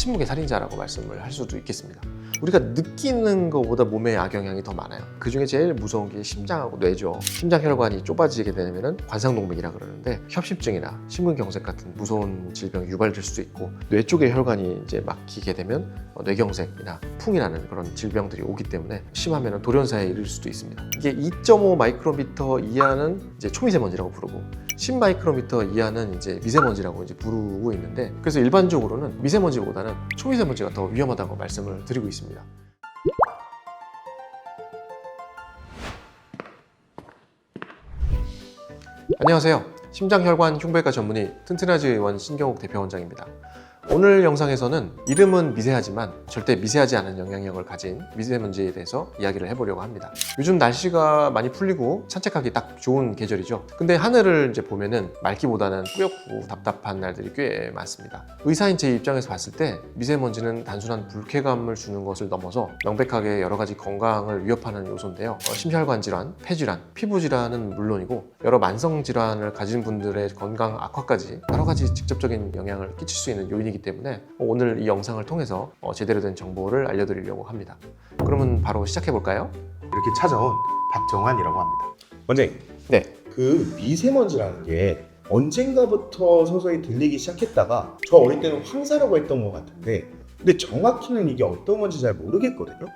침묵의 살인자라고 말씀을 할 수도 있겠습니다. 우리가 느끼는 것보다 몸에 악영향이 더 많아요. 그 중에 제일 무서운 게 심장하고 뇌죠. 심장혈관이 좁아지게 되면 관상동맥이라 그러는데 협심증이나 심근경색 같은 무서운 질병이 유발될 수도 있고, 뇌 쪽의 혈관이 이제 막히게 되면 뇌경색이나 풍이라는 그런 질병들이 오기 때문에 심하면 돌연사에 이를 수도 있습니다. 이게 2.5 마이크로미터 이하는 이제 초미세먼지라고 부르고 10 마이크로미터 이하는 이제 미세먼지라고 이제 부르고 있는데, 그래서 일반적으로는 미세먼지보다는 초미세먼지가 더 위험하다고 말씀을 드리고 있습니다. 안녕하세요. 심장혈관 흉부외과 전문의 튼튼하지 의원 신경욱 대표원장입니다. 오늘 영상에서는 이름은 미세하지만 절대 미세하지 않은 영향력을 가진 미세먼지에 대해서 이야기를 해보려고 합니다. 요즘 날씨가 많이 풀리고 산책하기 딱 좋은 계절이죠. 근데 하늘을 이제 보면은 맑기보다는 뿌옇고 답답한 날들이 꽤 많습니다. 의사인 제 입장에서 봤을 때 미세먼지는 단순한 불쾌감을 주는 것을 넘어서 명백하게 여러 가지 건강을 위협하는 요소인데요. 심혈관 질환, 폐질환, 피부 질환은 물론이고 여러 만성 질환을 가진 분들의 건강 악화까지 여러 가지 직접적인 영향을 끼칠 수 있는 요인이기 때문에 오늘 이 영상을 통해서 제대로 된 정보를 알려드리려고 합니다. 그러면 바로 시작해볼까요? 이렇게 찾아온 박정환이라고 합니다. 원장님, 네. 그 미세먼지라는 게 언젠가부터 서서히 들리기 시작했다가 저 어릴 때는 황사라고 했던 것 같은데, 근데 정확히는 이게 어떤 건지 잘 모르겠거든요.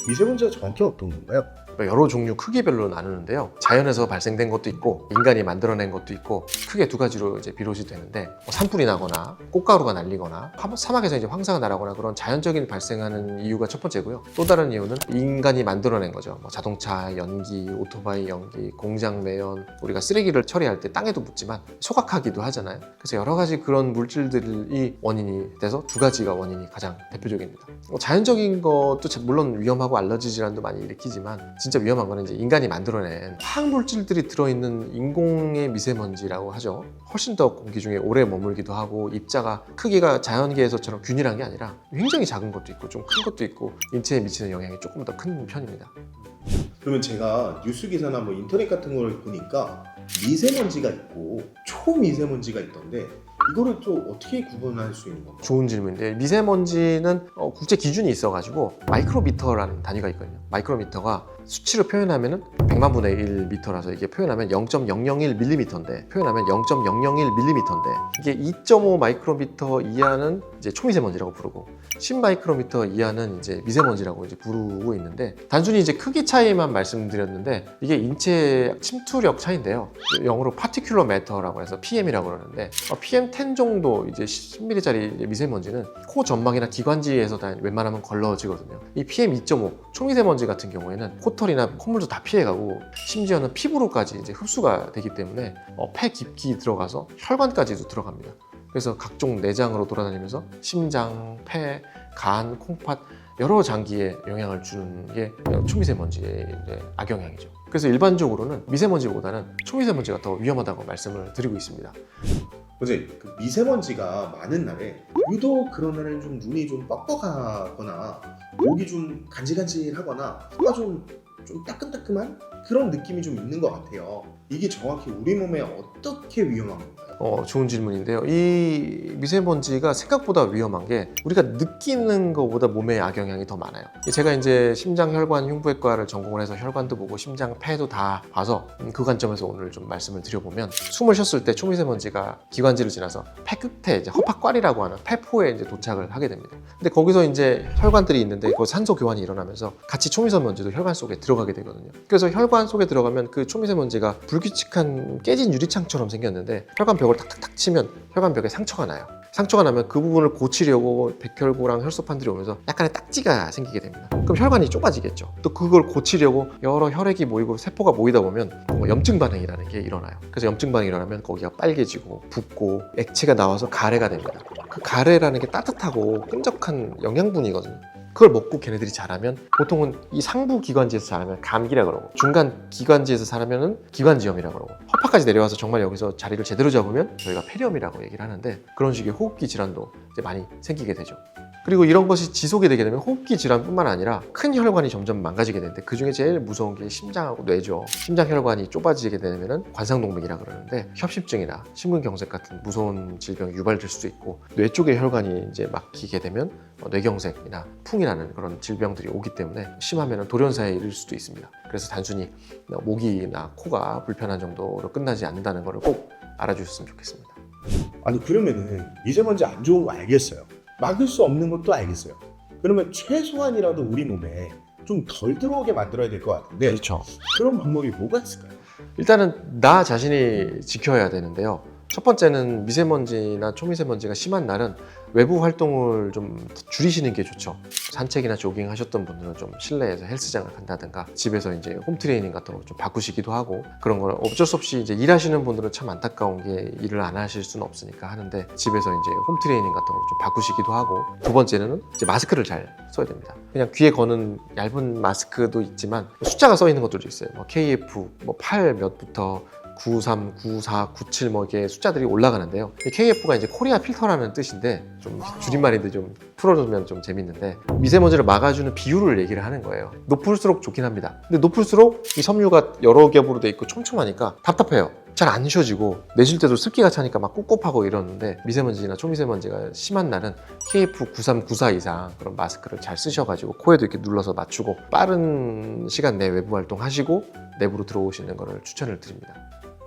미세먼지가 정확히 어떤 건가요? 여러 종류 크기별로 나누는데요. 자연에서 발생된 것도 있고 인간이 만들어낸 것도 있고, 크게 두 가지로 이제 비롯이 되는데, 산불이 나거나 꽃가루가 날리거나 사막에서 이제 황사가 나거나 그런 자연적인 발생하는 이유가 첫 번째고요. 또 다른 이유는 인간이 만들어낸 거죠. 자동차 연기, 오토바이 연기, 공장 매연, 우리가 쓰레기를 처리할 때 땅에도 묻지만 소각하기도 하잖아요. 그래서 여러 가지 그런 물질들이 원인이 돼서 두 가지가 원인이 가장 대표적입니다. 자연적인 것도 물론 위험하고 알러지 질환도 많이 일으키지만, 진짜 위험한 거는 이제 인간이 만들어낸 화학 물질들이 들어있는 인공의 미세먼지라고 하죠. 훨씬 더 공기 중에 오래 머물기도 하고, 입자가 크기가 자연계에서처럼 균일한 게 아니라 굉장히 작은 것도 있고 좀 큰 것도 있고, 인체에 미치는 영향이 조금 더 큰 편입니다. 그러면 제가 뉴스 기사나 뭐 인터넷 같은 걸 보니까 미세먼지가 있고 초미세먼지가 있던데, 이거를 또 어떻게 구분할 수 있는 건가요? 좋은 질문인데, 미세먼지는 국제 기준이 있어가지고 마이크로미터라는 단위가 있거든요. 마이크로미터가 수치로 표현하면 100만 분의 1미터라서 이게 표현하면 0.001mm인데, 표현하면 0.001mm인데, 이게 2.5 마이크로미터 이하는 이제 초미세먼지라고 부르고 10 마이크로미터 이하는 이제 미세먼지라고 이제 부르고 있는데, 단순히 이제 크기 차이만 말씀드렸는데 이게 인체 침투력 차이인데요. 영어로 particular matter라고 해서 PM이라고 그러는데, PM10 정도 이제 10mm짜리 미세먼지는 코 점막이나 기관지에서 다 웬만하면 걸러지거든요. 이 PM2.5 초미세먼지 같은 경우에는 코털이나 콧물도 다 피해가고, 심지어는 피부로까지 이제 흡수가 되기 때문에 폐 깊이 들어가서 혈관까지도 들어갑니다. 그래서 각종 내장으로 돌아다니면서 심장, 폐, 간, 콩팥 여러 장기에 영향을 주는 게 초미세먼지의 악영향이죠. 그래서 일반적으로는 미세먼지보다는 초미세먼지가 더 위험하다고 말씀을 드리고 있습니다. 원장님, 그 미세먼지가 많은 날에 유독 그런 날에는 좀 눈이 좀 뻑뻑하거나 목이 좀 간질간질하거나 코가 좀 따끔따끔한 그런 느낌이 좀 있는 것 같아요. 이게 정확히 우리 몸에 어떻게 위험한 건가요? 좋은 질문인데요. 이 미세먼지가 생각보다 위험한 게 우리가 느끼는 것보다 몸에 악영향이 더 많아요. 제가 이제 심장혈관 흉부외과를 전공을 해서 혈관도 보고 심장, 폐도 다 봐서 그 관점에서 오늘 좀 말씀을 드려보면, 숨을 쉬었을 때 초미세먼지가 기관지를 지나서 폐 끝에 이제 허파과리라고 하는 폐포에 이제 도착을 하게 됩니다. 근데 거기서 이제 혈관들이 있는데 그 산소 교환이 일어나면서 같이 초미세먼지도 혈관 속에 들어가게 되거든요. 그래서 혈관 속에 들어가면 그 초미세먼지가 불규칙한 깨진 유리창처럼 생겼는데, 혈관 벽을 탁탁탁 치면 혈관벽에 상처가 나요. 상처가 나면 그 부분을 고치려고 백혈구랑 혈소판들이 오면서 약간의 딱지가 생기게 됩니다. 그럼 혈관이 좁아지겠죠. 또 그걸 고치려고 여러 혈액이 모이고 세포가 모이다 보면 염증 반응이라는 게 일어나요. 그래서 염증 반응이 일어나면 거기가 빨개지고 붓고 액체가 나와서 가래가 됩니다. 그 가래라는 게 따뜻하고 끈적한 영양분이거든요. 그걸 먹고 걔네들이 자라면, 보통은 이 상부 기관지에서 자라면 감기라 그러고, 중간 기관지에서 자라면 기관지염이라 그러고, 허파까지 내려와서 정말 여기서 자리를 제대로 잡으면 저희가 폐렴이라고 얘기를 하는데, 그런 식의 호흡기 질환도 이제 많이 생기게 되죠. 그리고 이런 것이 지속이 되게 되면 호흡기 질환뿐만 아니라 큰 혈관이 점점 망가지게 되는데 그 중에 제일 무서운 게 심장하고 뇌죠. 심장 혈관이 좁아지게 되면 관상동맥이라 그러는데 협심증이나 심근경색 같은 무서운 질병이 유발될 수도 있고 뇌 쪽의 혈관이 이제 막히게 되면 뇌경색이나 풍이라는 그런 질병들이 오기 때문에 심하면 돌연사에 이를 수도 있습니다. 그래서 단순히 목이나 코가 불편한 정도로 끝나지 않는다는 것을 꼭 알아주셨으면 좋겠습니다. 아니 그러면은 미세먼지 안 좋은 거 알겠어요. 막을 수 없는 것도 알겠어요. 그러면 최소한이라도 우리 몸에 좀 덜 들어오게 만들어야 될 것 같은데 그렇죠. 그런 방법이 뭐가 있을까요? 일단은 나 자신이 지켜야 되는데요. 첫 번째는 미세먼지나 초미세먼지가 심한 날은 외부 활동을 좀 줄이시는 게 좋죠. 산책이나 조깅 하셨던 분들은 좀 실내에서 헬스장을 간다든가 집에서 이제 홈트레이닝 같은 거 좀 바꾸시기도 하고 그런 걸 어쩔 수 없이 이제 일하시는 분들은 참 안타까운 게 일을 안 하실 수는 없으니까 하는데 집에서 이제 홈트레이닝 같은 걸 좀 바꾸시기도 하고 두 번째는 이제 마스크를 잘 써야 됩니다. 그냥 귀에 거는 얇은 마스크도 있지만 숫자가 써 있는 것들도 있어요. 뭐 KF, 뭐 8 몇부터 93, 94, 97 뭐 이게 숫자들이 올라가는데요. KF가 이제 코리아 필터라는 뜻인데 좀 줄임말인데 좀 풀어주면 좀 재밌는데 미세먼지를 막아주는 비율을 얘기를 하는 거예요. 높을수록 좋긴 합니다. 근데 높을수록 이 섬유가 여러 겹으로 돼 있고 촘촘하니까 답답해요. 잘 안 쉬어지고 내쉴 때도 습기가 차니까 막 꿉꿉하고 이러는데 미세먼지나 초미세먼지가 심한 날은 KF93, 94 이상 그런 마스크를 잘 쓰셔가지고 코에도 이렇게 눌러서 맞추고 빠른 시간 내에 외부 활동하시고 내부로 들어오시는 것을 추천을 드립니다.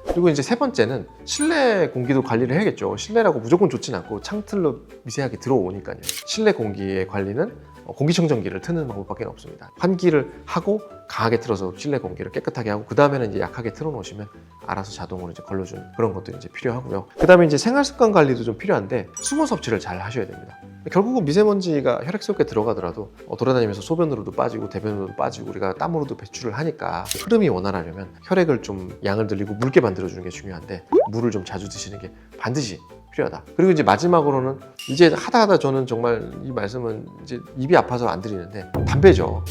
그리고 이제 세 번째는 실내 공기도 관리를 해야겠죠. 실내라고 무조건 좋진 않고 창틀로 미세하게 들어오니까요. 실내 공기의 관리는 공기청정기를 트는 방법밖에 없습니다. 환기를 하고 강하게 틀어서 실내 공기를 깨끗하게 하고 그 다음에는 이제 약하게 틀어놓으시면 알아서 자동으로 이제 걸러주는 그런 것들이 이제 필요하고요. 그 다음에 이제 생활습관 관리도 좀 필요한데 수분 섭취를 잘 하셔야 됩니다. 결국은 미세먼지가 혈액 속에 들어가더라도 돌아다니면서 소변으로도 빠지고 대변으로도 빠지고 우리가 땀으로도 배출을 하니까 흐름이 원활하려면 혈액을 좀 양을 늘리고 묽게 만들어주는 게 중요한데 물을 좀 자주 드시는 게 반드시 필요하다. 그리고 이제 마지막으로는 이제 하다 저는 정말 이 말씀은 이제 입이 아파서 안 드리는데 담배죠.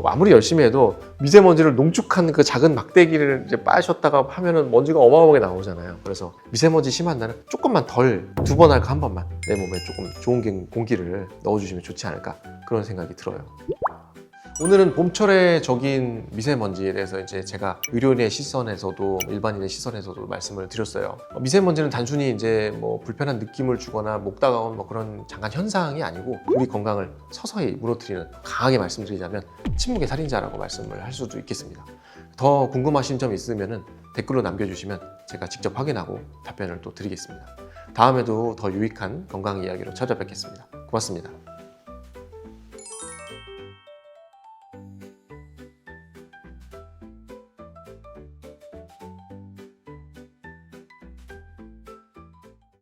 아무리 열심히 해도 미세먼지를 농축한 그 작은 막대기를 이제 빠셨다가 하면은 먼지가 어마어마하게 나오잖아요. 그래서 미세먼지 심한 날은 조금만 덜 두 번 할까 한 번만 내 몸에 조금 좋은 공기를 넣어주시면 좋지 않을까 그런 생각이 들어요. 오늘은 봄철에 적인 미세먼지에 대해서 이제 제가 의료인의 시선에서도 일반인의 시선에서도 말씀을 드렸어요. 미세먼지는 단순히 이제 뭐 불편한 느낌을 주거나 목 다가온 뭐 그런 잠깐 현상이 아니고 우리 건강을 서서히 무너뜨리는 강하게 말씀드리자면 침묵의 살인자라고 말씀을 할 수도 있겠습니다. 더 궁금하신 점 있으면은 댓글로 남겨주시면 제가 직접 확인하고 답변을 또 드리겠습니다. 다음에도 더 유익한 건강 이야기로 찾아뵙겠습니다. 고맙습니다.